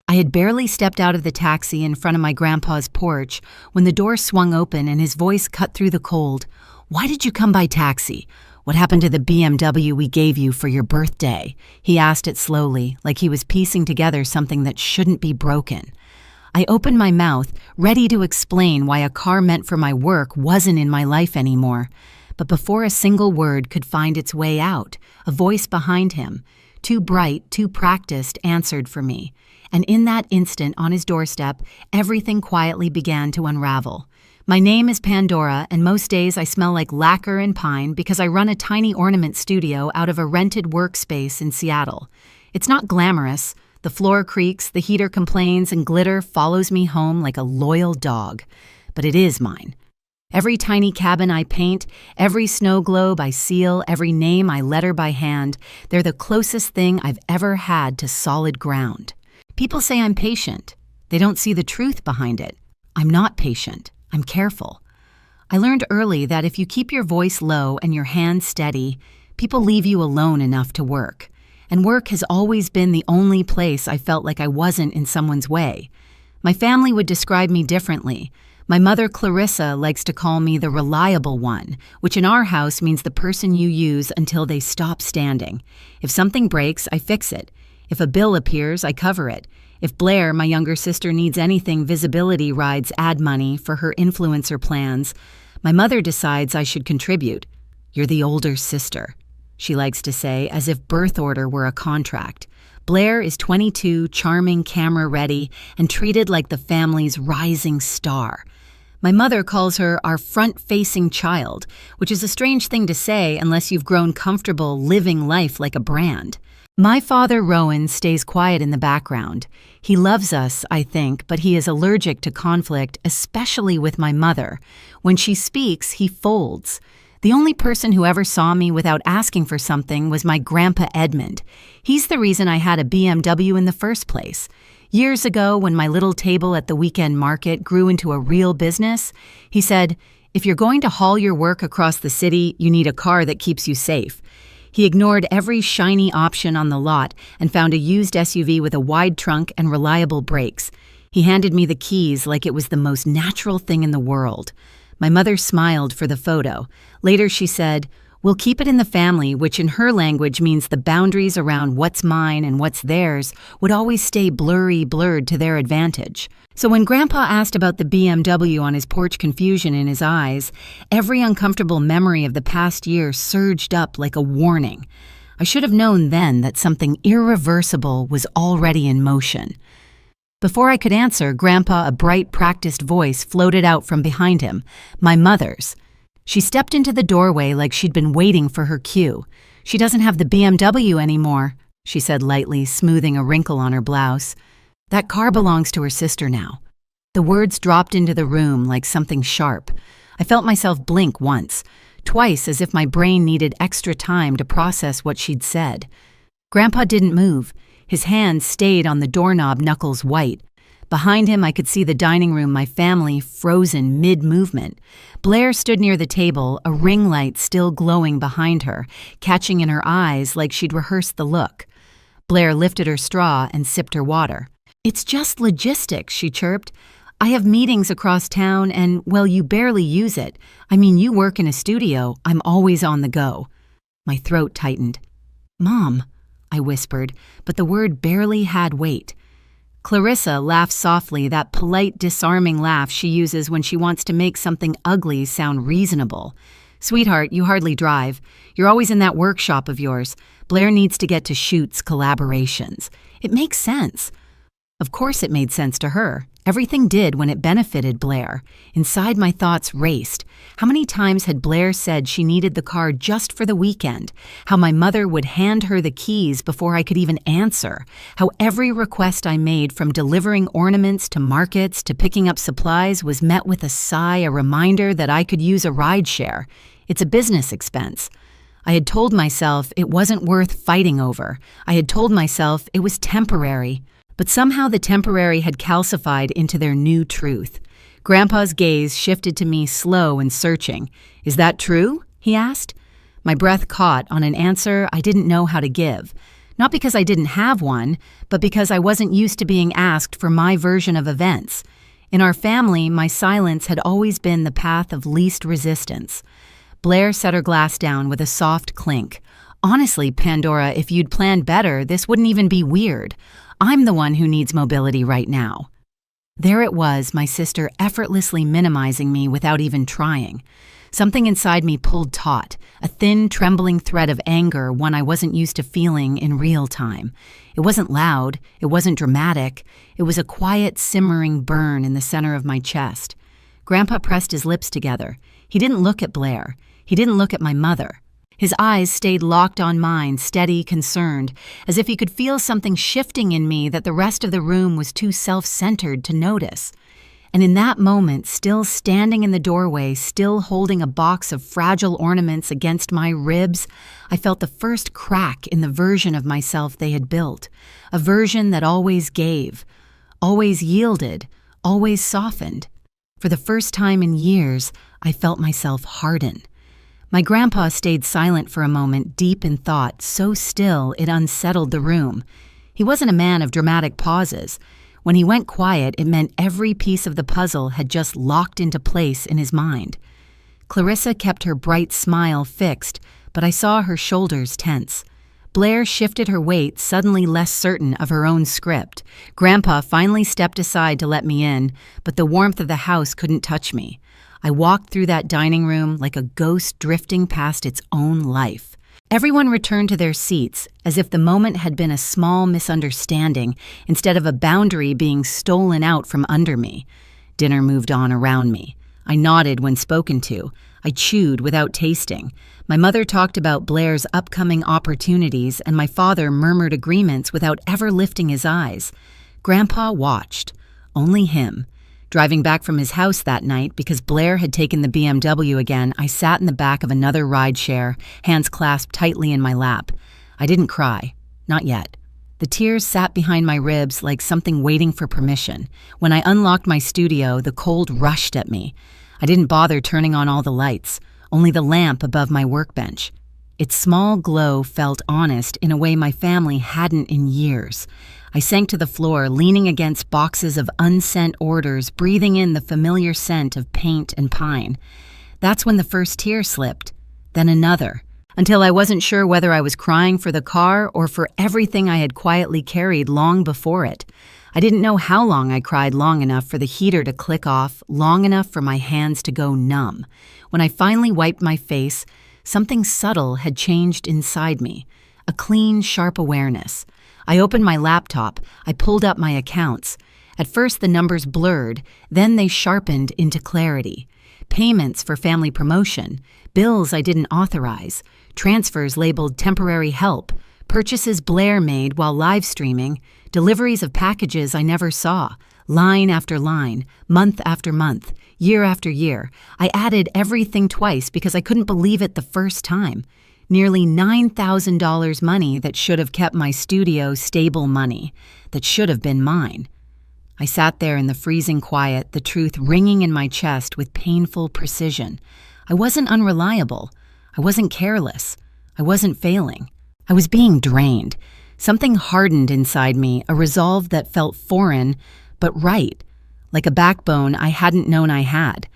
I had barely stepped out of the taxi in front of my grandpa's porch when the door swung open and his voice cut through the cold. "Why did you come by taxi? What happened to the BMW we gave you for your birthday?" He asked it slowly, like he was piecing together something that shouldn't be broken. I opened my mouth, ready to explain why a car meant for my work wasn't in my life anymore. But before a single word could find its way out, a voice behind him, too bright, too practiced, answered for me. And in that instant, on his doorstep, everything quietly began to unravel. My name is Pandora, and most days I smell like lacquer and pine because I run a tiny ornament studio out of a rented workspace in Seattle. It's not glamorous. The floor creaks, the heater complains, and glitter follows me home like a loyal dog. But it is mine. Every tiny cabin I paint, every snow globe I seal, every name I letter by hand, they're the closest thing I've ever had to solid ground. People say I'm patient. They don't see the truth behind it. I'm not patient. I'm careful. I learned early that if you keep your voice low and your hands steady, people leave you alone enough to work. And work has always been the only place I felt like I wasn't in someone's way. My family would describe me differently. My mother, Clarissa, likes to call me the reliable one, which in our house means the person you use until they stop standing. If something breaks, I fix it. If a bill appears, I cover it. If Blair, my younger sister, needs anything visibility rides ad money for her influencer plans, my mother decides I should contribute. "You're the older sister," she likes to say, as if birth order were a contract. Blair is 22, charming, camera-ready, and treated like the family's rising star. My mother calls her our front-facing child, which is a strange thing to say unless you've grown comfortable living life like a brand. My father, Rowan, stays quiet in the background. He loves us, I think, but he is allergic to conflict, especially with my mother. When she speaks, he folds. The only person who ever saw me without asking for something was my grandpa Edmund. He's the reason I had a BMW in the first place. Years ago, when my little table at the weekend market grew into a real business, he said, "If you're going to haul your work across the city, you need a car that keeps you safe." He ignored every shiny option on the lot and found a used SUV with a wide trunk and reliable brakes. He handed me the keys like it was the most natural thing in the world. My mother smiled for the photo. Later she said, "We'll keep it in the family," which in her language means the boundaries around what's mine and what's theirs would always stay blurred to their advantage. So when Grandpa asked about the BMW on his porch, confusion in his eyes, every uncomfortable memory of the past year surged up like a warning. I should have known then that something irreversible was already in motion. Before I could answer, Grandpa, a bright, practiced voice floated out from behind him, my mother's. She stepped into the doorway like she'd been waiting for her cue. "She doesn't have the BMW anymore," she said lightly, smoothing a wrinkle on her blouse. "That car belongs to her sister now." The words dropped into the room like something sharp. I felt myself blink once, twice as if my brain needed extra time to process what she'd said. Grandpa didn't move. His hand stayed on the doorknob, knuckles white. Behind him, I could see the dining room, my family frozen mid-movement. Blair stood near the table, a ring light still glowing behind her, catching in her eyes like she'd rehearsed the look. Blair lifted her straw and sipped her water. "It's just logistics," she chirped. "I have meetings across town and, well, you barely use it. I mean, you work in a studio. I'm always on the go." My throat tightened. "Mom," I whispered, but the word barely had weight. Clarissa laughed softly, that polite, disarming laugh she uses when she wants to make something ugly sound reasonable. "Sweetheart, you hardly drive. You're always in that workshop of yours. Blair needs to get to shoots, collaborations." It makes sense. Of course it made sense to her. Everything did when it benefited Blair. Inside, my thoughts raced. How many times had Blair said she needed the car just for the weekend? How my mother would hand her the keys before I could even answer? How every request I made, from delivering ornaments to markets to picking up supplies, was met with a sigh, a reminder that I could use a rideshare. It's a business expense. I had told myself it wasn't worth fighting over. I had told myself it was temporary. But somehow the temporary had calcified into their new truth. Grandpa's gaze shifted to me, slow and searching. "Is that true?" he asked. My breath caught on an answer I didn't know how to give. Not because I didn't have one, but because I wasn't used to being asked for my version of events. In our family, my silence had always been the path of least resistance. Blair set her glass down with a soft clink. Honestly, Pandora, if you'd planned better, this wouldn't even be weird. I'm the one who needs mobility right now. There it was, my sister effortlessly minimizing me without even trying. Something inside me pulled taut, a thin, trembling thread of anger, one I wasn't used to feeling in real time. It wasn't loud, it wasn't dramatic, it was a quiet, simmering burn in the center of my chest. Grandpa pressed his lips together. He didn't look at Blair. He didn't look at my mother. His eyes stayed locked on mine, steady, concerned, as if he could feel something shifting in me that the rest of the room was too self-centered to notice. And in that moment, still standing in the doorway, still holding a box of fragile ornaments against my ribs, I felt the first crack in the version of myself they had built, a version that always gave, always yielded, always softened. For the first time in years, I felt myself harden. My grandpa stayed silent for a moment, deep in thought, so still it unsettled the room. He wasn't a man of dramatic pauses. When he went quiet, it meant every piece of the puzzle had just locked into place in his mind. Clarissa kept her bright smile fixed, but I saw her shoulders tense. Blair shifted her weight, suddenly less certain of her own script. Grandpa finally stepped aside to let me in, but the warmth of the house couldn't touch me. I walked through that dining room like a ghost drifting past its own life. Everyone returned to their seats, as if the moment had been a small misunderstanding instead of a boundary being stolen out from under me. Dinner moved on around me. I nodded when spoken to. I chewed without tasting. My mother talked about Blair's upcoming opportunities, and my father murmured agreements without ever lifting his eyes. Grandpa watched. Only him. Driving back from his house that night, because Blair had taken the BMW again, I sat in the back of another rideshare, hands clasped tightly in my lap. I didn't cry. Not yet. The tears sat behind my ribs like something waiting for permission. When I unlocked my studio, the cold rushed at me. I didn't bother turning on all the lights, only the lamp above my workbench. Its small glow felt honest in a way my family hadn't in years. I sank to the floor, leaning against boxes of unsent orders, breathing in the familiar scent of paint and pine. That's when the first tear slipped, then another, until I wasn't sure whether I was crying for the car or for everything I had quietly carried long before it. I didn't know how long I cried long enough for the heater to click off, long enough for my hands to go numb. When I finally wiped my face, something subtle had changed inside me, a clean, sharp awareness. I opened my laptop. I pulled up my accounts. At first, the numbers blurred, then they sharpened into clarity. Payments for family promotion, bills I didn't authorize, transfers labeled temporary help, purchases Blair made while live streaming, deliveries of packages I never saw, line after line, month after month, year after year. I added everything twice because I couldn't believe it the first time. Nearly $9,000 money that should have kept my studio stable money, that should have been mine. I sat there in the freezing quiet, the truth ringing in my chest with painful precision. I wasn't unreliable. I wasn't careless. I wasn't failing. I was being drained. Something hardened inside me, a resolve that felt foreign, but right, like a backbone I hadn't known I had.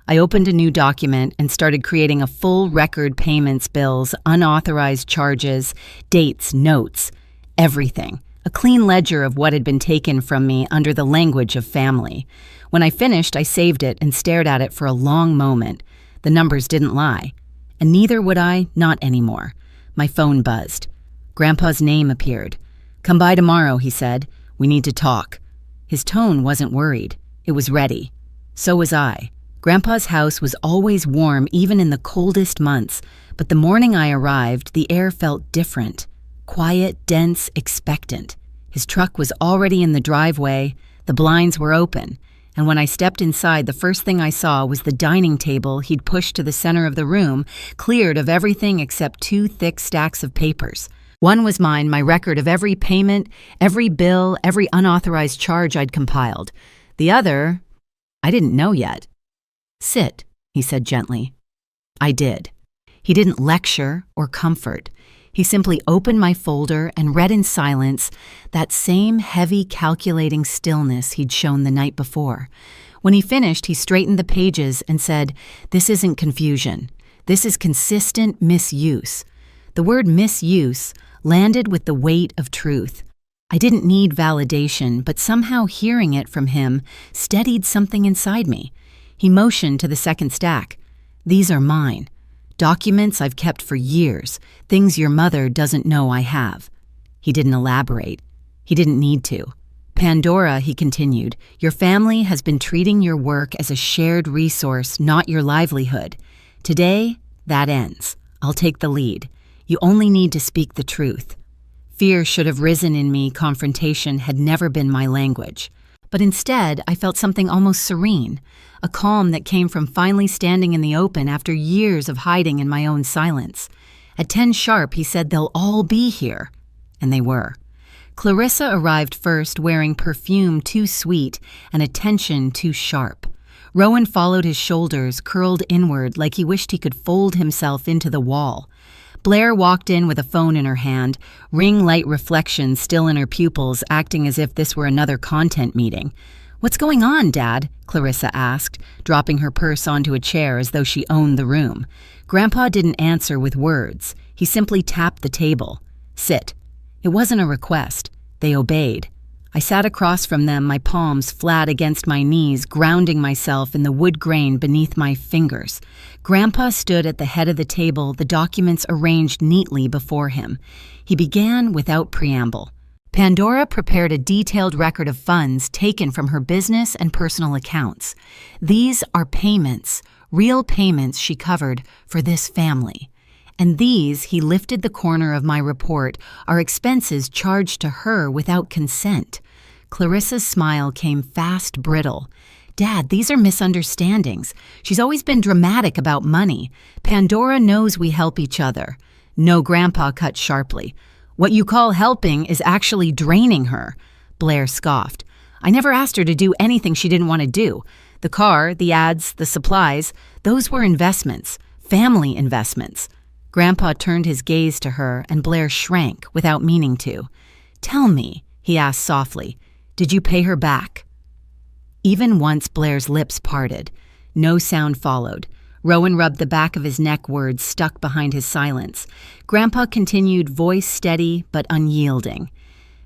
I opened a new document and started creating a full record: payments, bills, unauthorized charges, dates, notes, everything. A clean ledger of what had been taken from me under the language of family. When I finished, I saved it and stared at it for a long moment. The numbers didn't lie. And neither would I, not anymore. My phone buzzed. Grandpa's name appeared. "Come by tomorrow," he said. "We need to talk." His tone wasn't worried. It was ready. So was I. Grandpa's house was always warm even in the coldest months, but the morning I arrived, the air felt different. Quiet, dense, expectant. His truck was already in the driveway, the blinds were open, and when I stepped inside, the first thing I saw was the dining table he'd pushed to the center of the room, cleared of everything except 2 thick stacks of papers. One was mine, my record of every payment, every bill, every unauthorized charge I'd compiled. The other, I didn't know yet. "Sit," he said gently. I did. He didn't lecture or comfort. He simply opened my folder and read in silence that same heavy, calculating stillness he'd shown the night before. When he finished, he straightened the pages and said, "This isn't confusion. This is consistent misuse." The word misuse landed with the weight of truth. I didn't need validation, but somehow hearing it from him steadied something inside me. He motioned to the second stack. "These are mine. Documents I've kept for years, things your mother doesn't know I have." He didn't elaborate. He didn't need to. "Pandora," he continued, "your family has been treating your work as a shared resource, not your livelihood. Today, that ends. I'll take the lead. You only need to speak the truth." Fear should have risen in me. Confrontation had never been my language. But instead, I felt something almost serene, a calm that came from finally standing in the open after years of hiding in my own silence. At 10 sharp, he said they'll all be here. And they were. Clarissa arrived first, wearing perfume too sweet and attention too sharp. Rowan followed his shoulders, curled inward like he wished he could fold himself into the wall. Blair walked in with a phone in her hand, ring-light reflections still in her pupils, acting as if this were another content meeting. "What's going on, Dad?" Clarissa asked, dropping her purse onto a chair as though she owned the room. Grandpa didn't answer with words. He simply tapped the table. "Sit." It wasn't a request. They obeyed. I sat across from them, my palms flat against my knees, grounding myself in the wood grain beneath my fingers. Grandpa stood at the head of the table, the documents arranged neatly before him. He began without preamble. Pandora prepared a detailed record of funds taken from her business and personal accounts. These are payments, real payments she covered for this family. And these, he lifted the corner of my report, are expenses charged to her without consent. Clarissa's smile came fast, brittle. "Dad, these are misunderstandings. She's always been dramatic about money. Pandora knows we help each other." "No," Grandpa cut sharply. "What you call helping is actually draining her." Blair scoffed. "I never asked her to do anything she didn't want to do. The car, the ads, the supplies, those were investments, family investments." Grandpa turned his gaze to her, and Blair shrank without meaning to. "Tell me," he asked softly, "did you pay her back?" Even once Blair's lips parted. No sound followed. Rowan rubbed the back of his neck, words stuck behind his silence. Grandpa continued, voice steady but unyielding.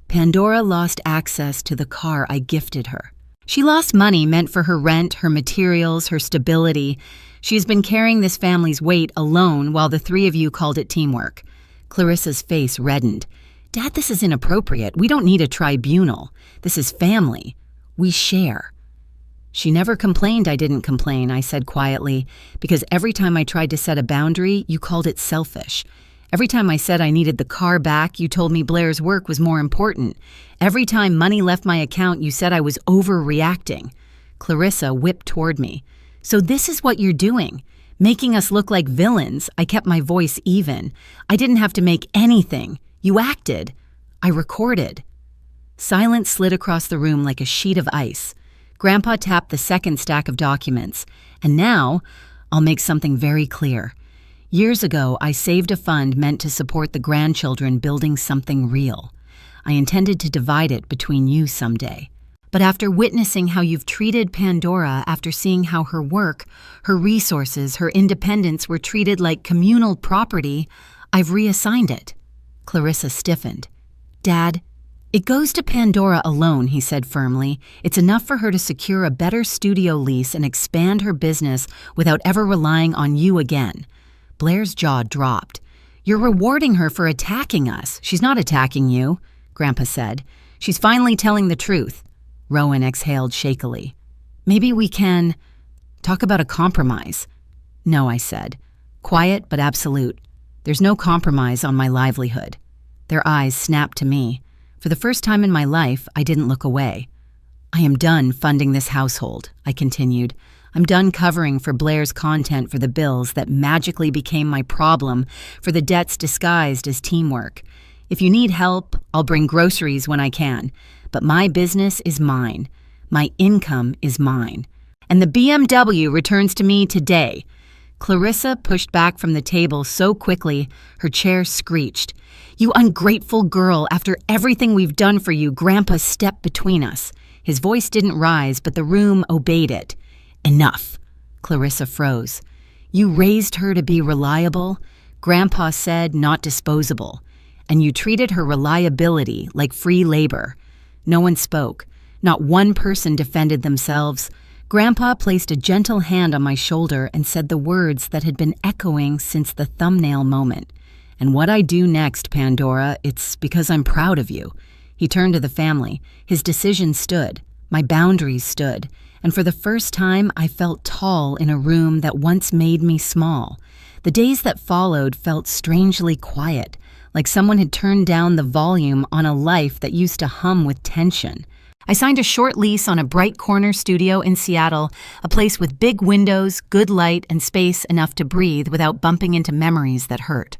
"Pandora lost access to the car I gifted her. She lost money meant for her rent, her materials, her stability. She's been carrying this family's weight alone while the three of you called it teamwork." Clarissa's face reddened. "Dad, this is inappropriate. We don't need a tribunal. This is family. We share." "She never complained I didn't complain," I said quietly, "because every time I tried to set a boundary, you called it selfish. Every time I said I needed the car back, you told me Blair's work was more important. Every time money left my account, you said I was overreacting." Clarissa whipped toward me. "So this is what you're doing, making us look like villains." I kept my voice even. "I didn't have to make anything. You acted. I recorded." Silence slid across the room like a sheet of ice. Grandpa tapped the second stack of documents. "And now, I'll make something very clear. Years ago, I saved a fund meant to support the grandchildren building something real. I intended to divide it between you someday. But after witnessing how you've treated Pandora, after seeing how her work, her resources, her independence were treated like communal property, I've reassigned it." Clarissa stiffened. "Dad, it goes to Pandora alone," he said firmly. "It's enough for her to secure a better studio lease and expand her business without ever relying on you again." Blair's jaw dropped. "You're rewarding her for attacking us." "She's not attacking you," Grandpa said. "She's finally telling the truth." Rowan exhaled shakily. "Maybe we can talk about a compromise." "No," I said. Quiet but absolute. "There's no compromise on my livelihood." Their eyes snapped to me. For the first time in my life, I didn't look away. "I am done funding this household," I continued. "I'm done covering for Blair's content, for the bills that magically became my problem, for the debts disguised as teamwork. If you need help, I'll bring groceries when I can. But my business is mine. My income is mine. And the BMW returns to me today." Clarissa pushed back from the table so quickly, her chair screeched. "You ungrateful girl, after everything we've done for you, Grandpa stepped between us." His voice didn't rise, but the room obeyed it. "Enough." Clarissa froze. "You raised her to be reliable," Grandpa said, "not disposable. And you treated her reliability like free labor." No one spoke. Not one person defended themselves. Grandpa placed a gentle hand on my shoulder and said the words that had been echoing since the thumbnail moment. "And what I do next, Pandora, it's because I'm proud of you." He turned to the family. His decision stood. My boundaries stood. And for the first time, I felt tall in a room that once made me small. The days that followed felt strangely quiet, like someone had turned down the volume on a life that used to hum with tension. I signed a short lease on a bright corner studio in Seattle, a place with big windows, good light, and space enough to breathe without bumping into memories that hurt.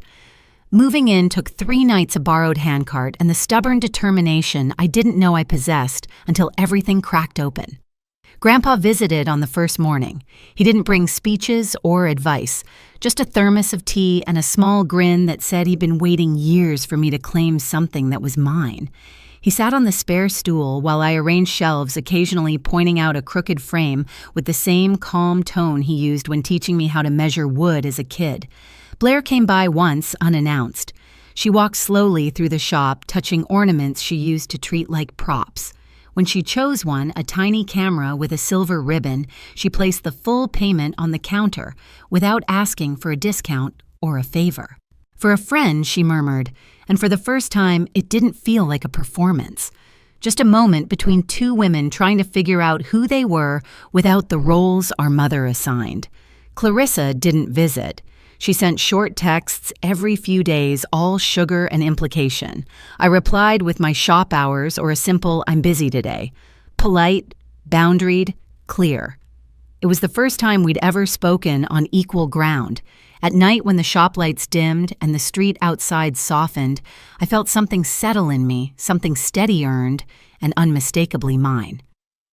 Moving in took 3 nights of borrowed handcart and the stubborn determination I didn't know I possessed until everything cracked open. Grandpa visited on the first morning. He didn't bring speeches or advice, just a thermos of tea and a small grin that said he'd been waiting years for me to claim something that was mine. He sat on the spare stool while I arranged shelves, occasionally pointing out a crooked frame with the same calm tone he used when teaching me how to measure wood as a kid. Blair came by once, unannounced. She walked slowly through the shop, touching ornaments she used to treat like props. When she chose one, a tiny camera with a silver ribbon, she placed the full payment on the counter without asking for a discount or a favor. "For a friend," she murmured, and for the first time, it didn't feel like a performance. Just a moment between 2 women trying to figure out who they were without the roles our mother assigned. Clarissa didn't visit. She sent short texts every few days, all sugar and implication. I replied with my shop hours or a simple "I'm busy today." Polite, boundaried, clear. It was the first time we'd ever spoken on equal ground. At night when the shop lights dimmed and the street outside softened, I felt something settle in me, something steady earned and unmistakably mine.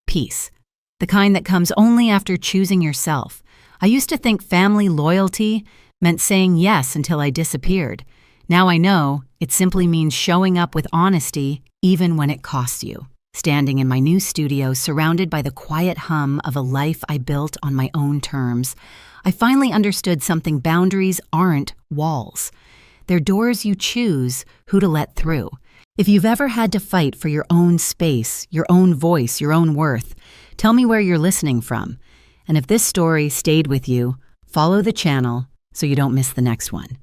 Peace. The kind that comes only after choosing yourself. I used to think family loyalty meant saying yes until I disappeared. Now I know it simply means showing up with honesty even when it costs you. Standing in my new studio, surrounded by the quiet hum of a life I built on my own terms, I finally understood something: boundaries aren't walls. They're doors you choose who to let through. If you've ever had to fight for your own space, your own voice, your own worth, tell me where you're listening from. And if this story stayed with you, follow the channel so you don't miss the next one.